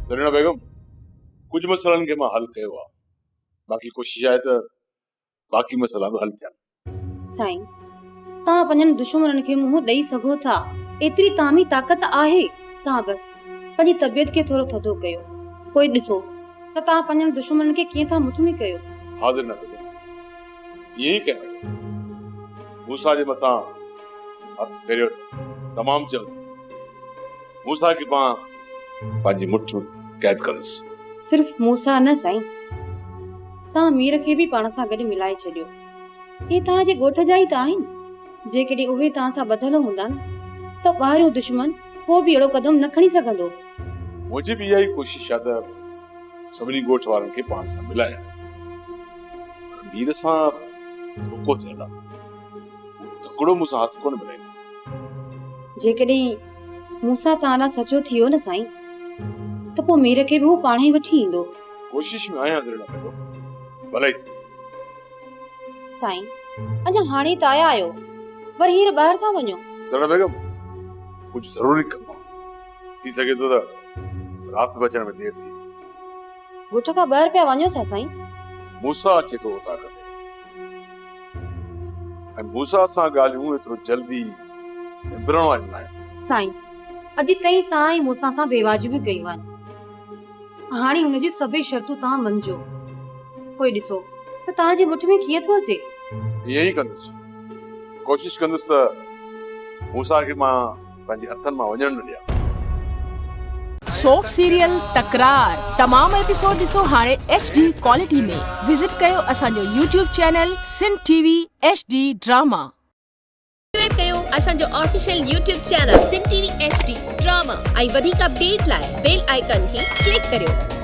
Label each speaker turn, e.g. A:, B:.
A: Serena Begum कुछ मसलन के मां हल कयो आहे, बाक़ी कोशिश आहे त बाक़ी मसला भी हल थियनि।
B: साईं तव्हां पंहिंजनि दुश्मननि खे मुंहुं ॾेई सघो था, एतिरी तामी ताक़त आहे। तव्हां बस पंहिंजी तबियत खे थोरो थधो कयो, पोइ ॾिसो त तव्हां पंहिंजनि दुश्मननि खे कीअं था मुठि में कयो।
A: हाज़िर न बेगम, यही कयां। मूसा जे मथां हथ फेरियो त तमामु जल्द मूसा खे पां पंहिंजी मुठ में कैद कंदुसि।
B: सिर्फ़ मूसा न साईं, तव्हां मीर खे बि पाण सां गॾु मिलाए छॾियो। हे तव्हांजे ॻोठ जा ई त आहिनि। जेकॾहिं उहे तव्हां सां ॿधल हूंदा न त ॿाहिरियों दुश्मन को बि अहिड़ो कदम न खणी सघंदो।
A: मुंहिंजी बि इहा ई कोशिश आहे त सभिनी ॻोठ वारनि खे पाण सां मिलायां, मीर सां धोखो थियल आहे, तकिड़ो मूंसां हथ कोन मिलाईंदो।
B: जेकॾहिं मूसा तव्हां लाइ सचो थियो न साईं, त पोइ मीर खे बि हू पाण ई वठी ईंदो।
A: कोशिश में आहियां सरीना बेगम, भले ई।
B: साईं अञा हाणे त आया आहियो, वरी हींअर ॿाहिरि था वञो।
A: सरीना बेगम कुछ ज़रूरी कम आहे, थी सघे थो त रात बचण में देर थी।
B: ॻोठ खां ॿाहिरि पिया वञो छा साईं?
A: मूसा अचे थो उतां कते, ऐं मूसा सां ॻाल्हियूं एतिरो जल्दी निबरण वारियूं न आहिनि।
B: साईं अॼु ताईं तव्हां ई मूंसां सां बेवाजिबियूं कयूं आहिनि, हाणे हुन जूं सभई शर्तूं तव्हां मञिजो। पोइ ॾिसो त तव्हांजे मुठ में कीअं थो अचे।
A: यही कंदुसि, कोशिश कंदुसि त मूसा खे मां पंहिंजे हथनि मां वञण न ॾियां।
C: सोप सीरियल तकरार तमाम एपिसोड ॾिसो हाणे HD क्वालिटी में। विजिट कयो असांजो YouTube channel Sindh TV HD drama.
D: Subscribe कयो असांजो official YouTube channel Sindh TV HD drama ऐं वधीक अपडेट लाइ बेल आइकन खे क्लिक करियो।